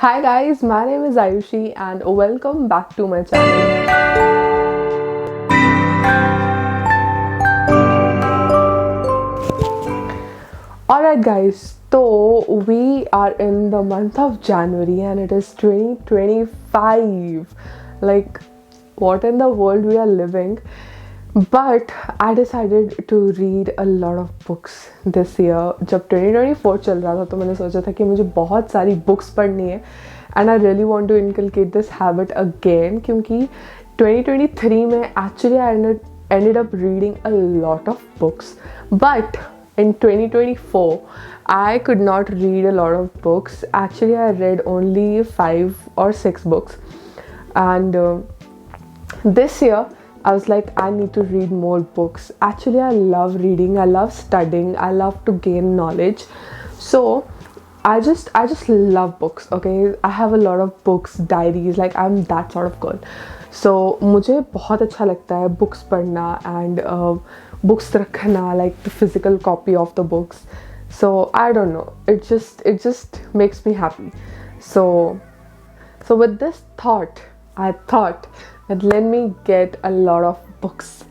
Hi guys, my name is Ayushi and welcome back to my channel. Alright guys, so we are in the month of January and it is 2025. Like, what in the world we are living? But I decided to read a lot of books this year. जब 2024 चल रहा था तो मैंने सोचा था कि मुझे बहुत सारी books पढ़नी है and I really want to inculcate this habit again क्योंकि 2023 में actually I ended up reading a lot of books, but in 2024 I could not read a lot of books. Actually I read only 5 or 6 books, and this year I was like, I need to read more books. Actually, I love reading, I love studying, I love to gain knowledge. So I just love books, okay? I have a lot of books, diaries, like I'm that sort of girl. So मुझे बहुत अच्छा लगता है books पढ़ना and books रखना, like the physical copy of the books. So I don't know, it just makes me happy. So with this thought, I thought that let me get a lot of books.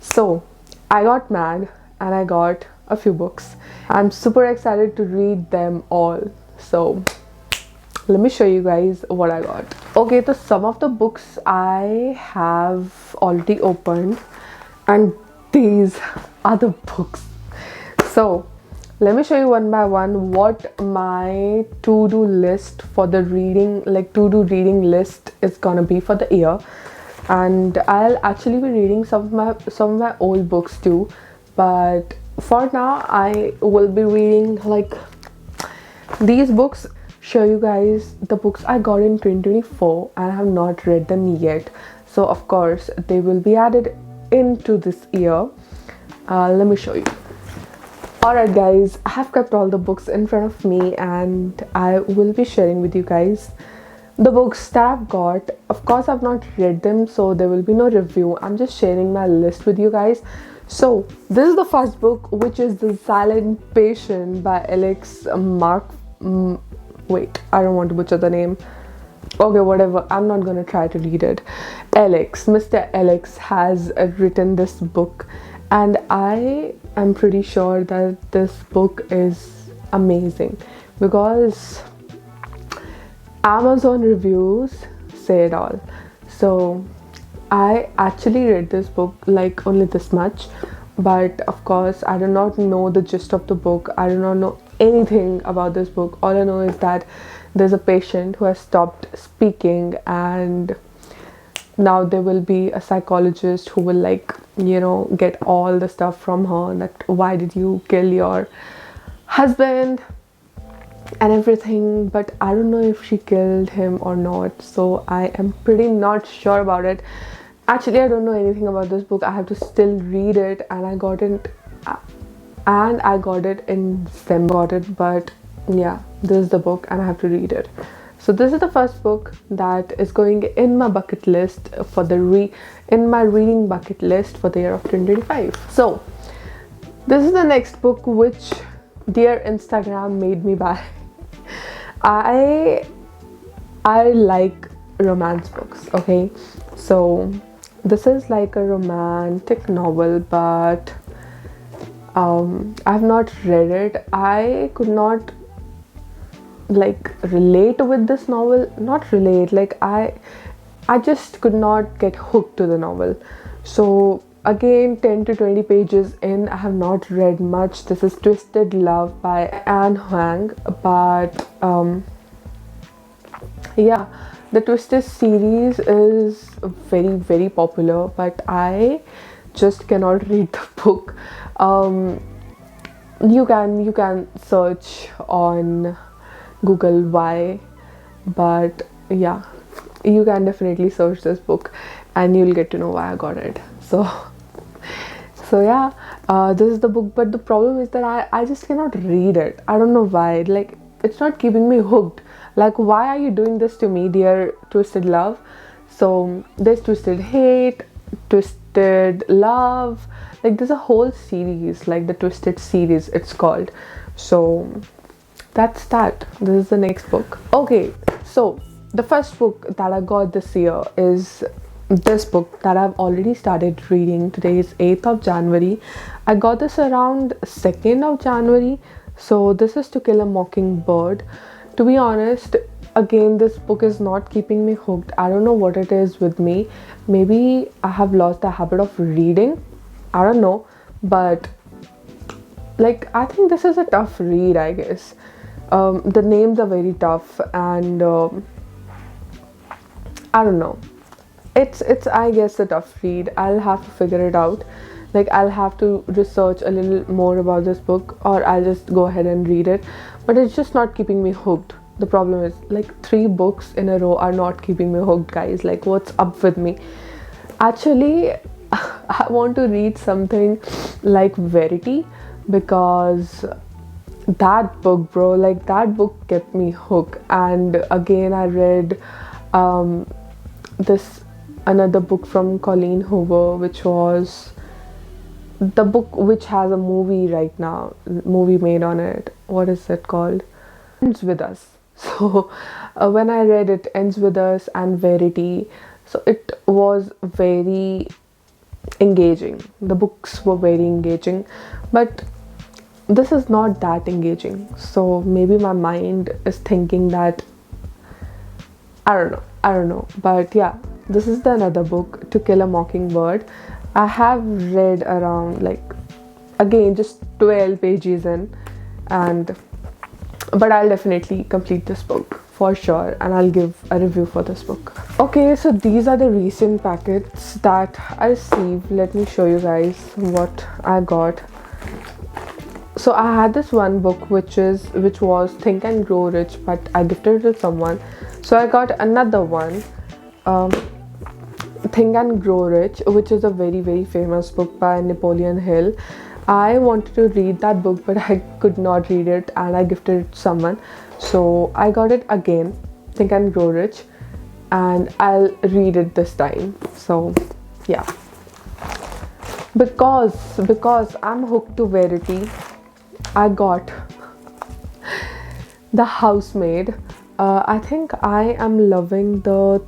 So I got mad and I got a few books. I'm super excited to read them all. So let me show you guys what I got. Okay, so some of the books I have already opened, and these are the books. So let me show you one by one what my to-do list for the reading, like to-do reading list is gonna be for the year. And I'll actually be reading some of my old books too, but for now I will be reading like these books. Show you guys the books I got in 2024 and I have not read them yet, so of course they will be added into this year. Let me show you. Alright guys, I have kept all the books in front of me and I will be sharing with you guys the books that I've got. Of course I've not read them, so there will be no review. I'm just sharing my list with you guys. So this is the first book, which is The Silent Patient by Alex wait, I don't want to butcher the name. Okay, whatever, I'm not gonna try to read it. Mr. Alex has written this book, and I am pretty sure that this book is amazing because Amazon reviews say it all. So I actually read this book like only this much, but of course I do not know the gist of the book. I do not know anything about this book. All I know is that there's a patient who has stopped speaking, and now there will be a psychologist who will, like, get all the stuff from her, that why did you kill your husband and everything, but I don't know if she killed him or not, so I am pretty not sure about it. Actually, I don't know anything about this book. I have to still read it, and I got it in December, but yeah, this is the book and I have to read it. So this is the first book that is going in my bucket list for in my reading bucket list for the year of 2025. So this is the next book which dear Instagram made me buy. I like romance books, okay? So this is like a romantic novel, but I've not read it. I could not like relate with this novel. Not relate, like I just could not get hooked to the novel. So again, 10 to 20 pages in, I have not read much. This is Twisted Love by Anne Huang, but yeah, the Twisted series is very, very popular, but I just cannot read the book. You can search on Google why, but yeah, you can definitely search this book and you'll get to know why I got it. So yeah, this is the book, but the problem is that I just cannot read it. I don't know why. Like, it's not keeping me hooked. Like, why are you doing this to me, dear Twisted Love? So there's Twisted Hate, Twisted Love, like there's a whole series, like the Twisted series it's called. So that's that. This is the next book. Okay, So the first book that I got this year is this book that I've already started reading. Today is 8th of January. I got this around 2nd of January. So this is To Kill a Mockingbird. To be honest, again, this book is not keeping me hooked. I don't know what it is with me. Maybe I have lost the habit of reading. I don't know. But like, I think this is a tough read, I guess. The names are very tough, and I don't know. It's I guess a tough read. I'll have to figure it out. Like, I'll have to research a little more about this book, or I'll just go ahead and read it. But it's just not keeping me hooked. The problem is, like, 3 books in a row are not keeping me hooked, guys. Like, what's up with me? Actually, I want to read something like Verity, because that book, bro, like, that book kept me hooked. And again, I read this another book from Colleen Hoover, which was the book which has a movie right now, movie made on it. What is it called? Ends With Us. So when I read it, Ends With Us and Verity, so it was very engaging. The books were very engaging, but this is not that engaging. So maybe my mind is thinking that, I don't know. But yeah, this is the another book, To Kill a Mockingbird. I have read around, like, again, just 12 pages in, but I'll definitely complete this book for sure, and I'll give a review for this book. Okay, so these are the recent packets that I received. Let me show you guys what I got. So I had this one book which was Think and Grow Rich, but I gifted it to someone. So I got another one, Think and Grow Rich, which is a very, very famous book by Napoleon Hill. I wanted to read that book, but I could not read it, and I gifted it to someone. So I got it again, Think and Grow Rich, and I'll read it this time. So yeah, because I'm hooked to Verity, I got The Housemaid. I think I am loving the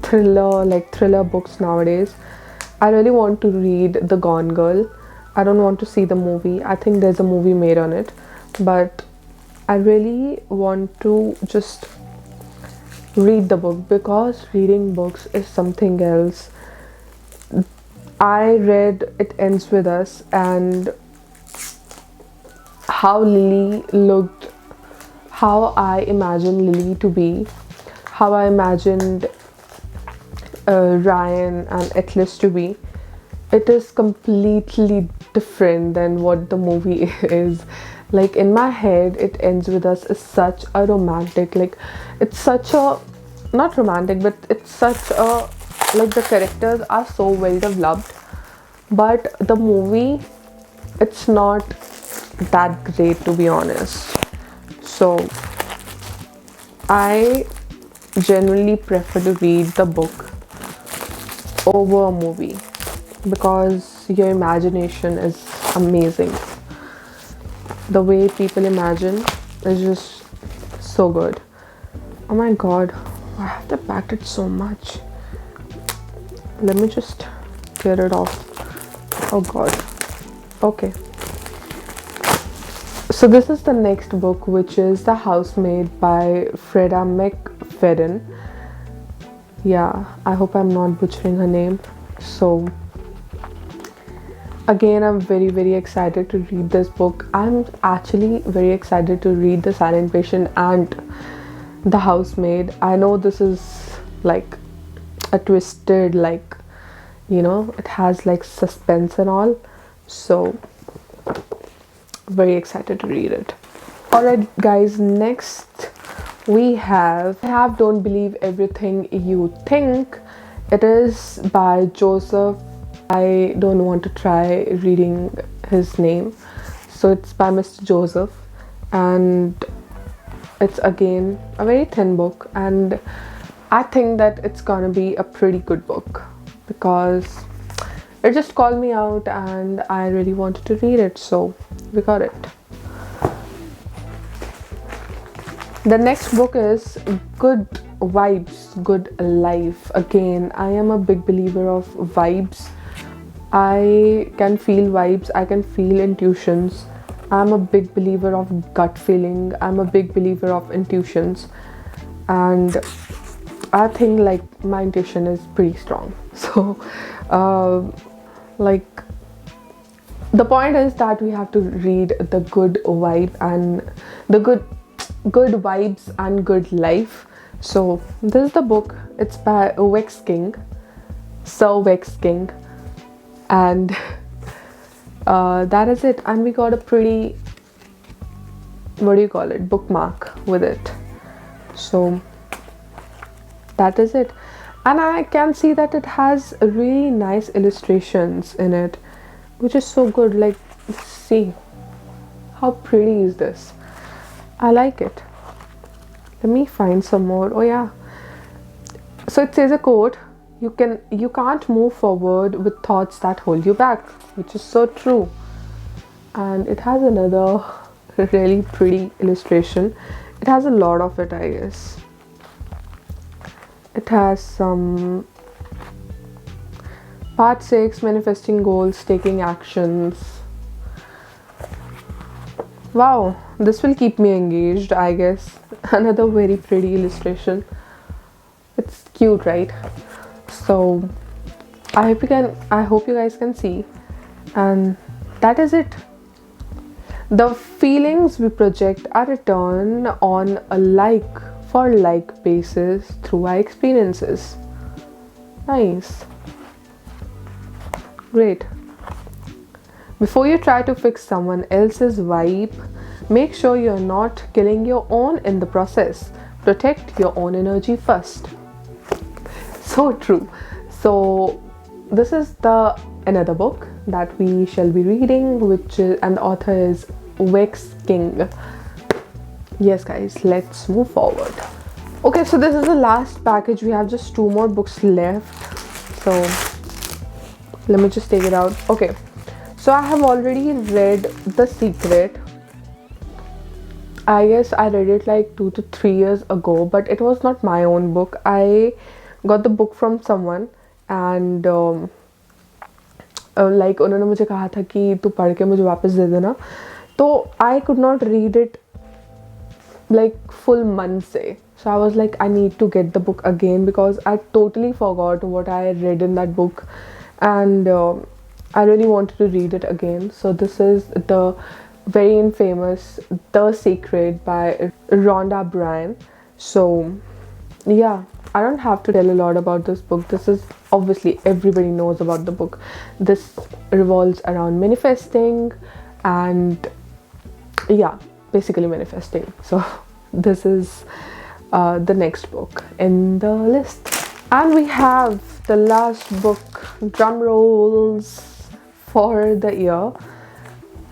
thriller books nowadays. I really want to read The Gone Girl. I don't want to see the movie. I think there's a movie made on it, but I really want to just read the book, because reading books is something else. I read It Ends With Us, and how Lily looked, how I imagined Lily to be, how I imagined Ryan and Atlas to be. It is completely different than what the movie is. Like, in my head, It Ends With Us is such a romantic, like, it's such a, not romantic, but it's such a, like, the characters are so well developed, but the movie, it's not that great, to be honest. So I generally prefer to read the book over a movie, because your imagination is amazing. The way people imagine is just so good. Oh my god, I have to pack it so much. Let me just get it off. Oh god. Okay. So this is the next book, which is The Housemaid by Freda McFadden. Yeah, I hope I'm not butchering her name. So again, I'm very, very excited to read this book. I'm actually very excited to read The Silent Patient and The Housemaid. I know this is like a twisted, like, you know, it has like suspense and all. So very excited to read it. Alright guys, next we have Don't Believe Everything You Think. It is by Joseph. I don't want to try reading his name. So it's by Mr. Joseph, and it's again a very thin book, and I think that it's gonna be a pretty good book, because it just called me out and I really wanted to read it, so we got it. The next book is Good Vibes, Good Life. Again, I am a big believer of vibes. I can feel vibes, I can feel intuitions. I'm a big believer of gut feeling. I'm a big believer of intuitions. And I think like my intuition is pretty strong. So, like, the point is that we have to read the good vibe and the good vibes and good life. So this is the book. It's by Wex King, Sir Wex King, and that is it. And we got a pretty, what do you call it, bookmark with it. So that is it. And I can see that it has really nice illustrations in it, which is so good. Like, see how pretty is this. I like it. Let me find some more. Oh yeah, so it says a quote: you can't move forward with thoughts that hold you back, which is so true. And it has another really pretty illustration. It has a lot of it, I guess. It has some part 6, manifesting goals, taking actions. Wow, this will keep me engaged, I guess. Another very pretty illustration. It's cute, right? So I hope you guys can see. And that is it. The feelings we project are returned on a like basis through our experiences. Nice. Great. Before you try to fix someone else's vibe, make sure you're not killing your own in the process. Protect your own energy first. So true. So this is the another book that we shall be reading, and the author is Wex King. Yes guys, let's move forward. Okay, so this is the last package. We have just 2 more books left. So let me just take it out. Okay, so I have already read The Secret. I guess I read it like 2 to 3 years ago, but it was not my own book. I got the book from someone, and like उन्होंने मुझे कहा था कि तू पढ़ के मुझे वापस दे देना. तो I could not read it like full months. So I was like, I need to get the book again because I totally forgot what I read in that book, and I really wanted to read it again. So this is the very infamous The Secret by Rhonda Byrne. So yeah, I don't have to tell a lot about this book. This is obviously everybody knows about the book. This revolves around manifesting and yeah, basically manifesting. So this is the next book in the list. And we have the last book, drum rolls, for the year.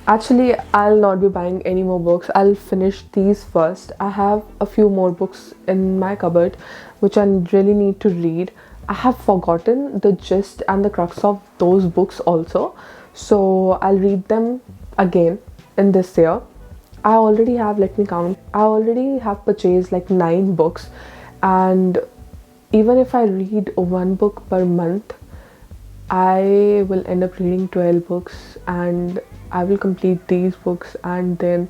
Actually, I'll not be buying any more books. I'll finish these first. I have a few more books in my cupboard which I really need to read. I have forgotten the gist and the crux of those books also. So I'll read them again in this year. I already have, let me count, I already have purchased like 9 books, and even if I read 1 book per month, I will end up reading 12 books, and I will complete these books, and then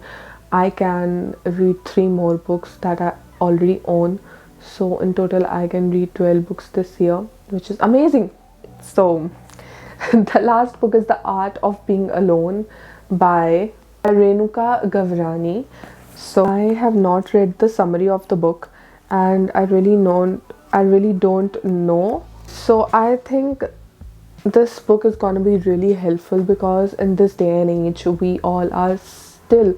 I can read 3 more books that I already own. So in total I can read 12 books this year, which is amazing. So the last book is The Art of Being Alone by Renuka Gavrani. So I have not read the summary of the book, and I really don't know. So I think this book is going to be really helpful, because in this day and age we all are still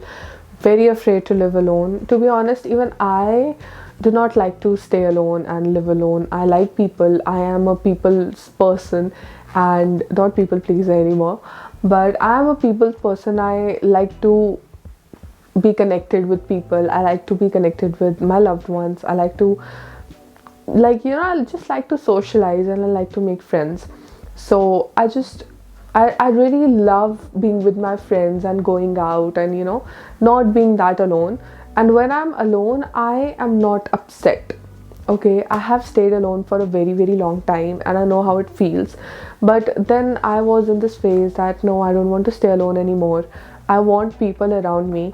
very afraid to live alone. To be honest, even I do not like to stay alone and live alone. I like people. I am a people's person and not people pleaser anymore. But I am a people's person. I like to be connected with people. I like to be connected with my loved ones. I like to, I just like to socialize, and I like to make friends. So I really love being with my friends and going out and, not being that alone. And when I'm alone, I am not upset. Okay, I have stayed alone for a very, very long time and I know how it feels. But then I was in this phase that no, I don't want to stay alone anymore. I want people around me.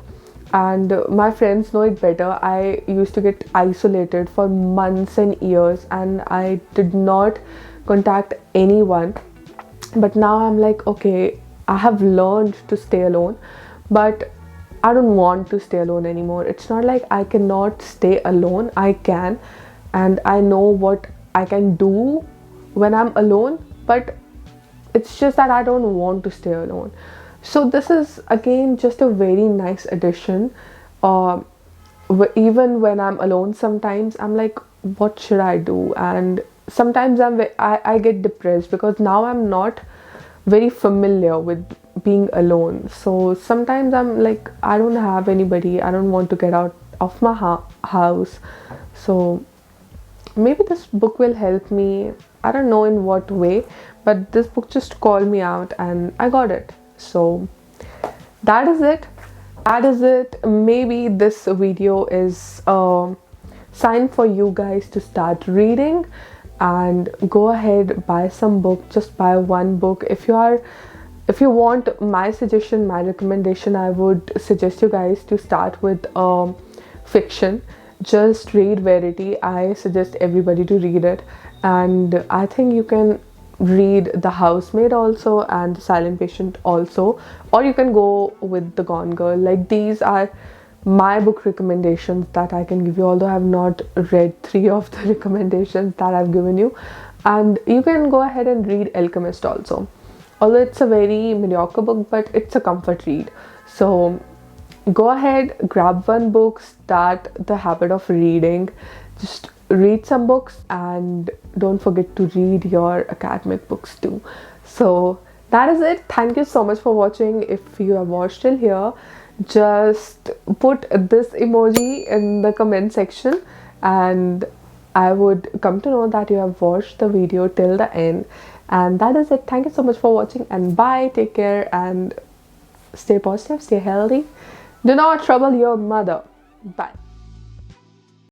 And my friends know it better. I used to get isolated for months and years and I did not contact anyone. But now I'm like, okay, I have learned to stay alone, but I don't want to stay alone anymore. It's not like I cannot stay alone. I can, and I know what I can do when I'm alone, but it's just that I don't want to stay alone. So this is again just a very nice addition. uh, Even when I'm alone, sometimes I'm like, what should I do? And sometimes I get depressed because now I'm not very familiar with being alone. So sometimes I'm like, I don't have anybody, I don't want to get out of my house. So maybe this book will help me. I don't know in what way, but this book just called me out and I got it. So that is it. That is it. Maybe this video is a sign for you guys to start reading and go ahead, buy some book. Just buy one book. If you want my suggestion, my recommendation, I would suggest you guys to start with fiction. Just read Verity. I suggest everybody to read it, and I think you can read The Housemaid also and The Silent Patient also, or you can go with The Gone Girl. Like, these are my book recommendations that I can give you, although I have not read 3 of the recommendations that I've given you. And you can go ahead and read Alchemist also, although it's a very mediocre book, but it's a comfort read. So go ahead, grab one book, start the habit of reading. Just read some books and don't forget to read your academic books too. So that is it. Thank you so much for watching. If you have watched till here, just put this emoji in the comment section and I would come to know that you have watched the video till the end. And that is it. Thank you so much for watching, and bye. Take care and stay positive, stay healthy. Do not trouble your mother. Bye.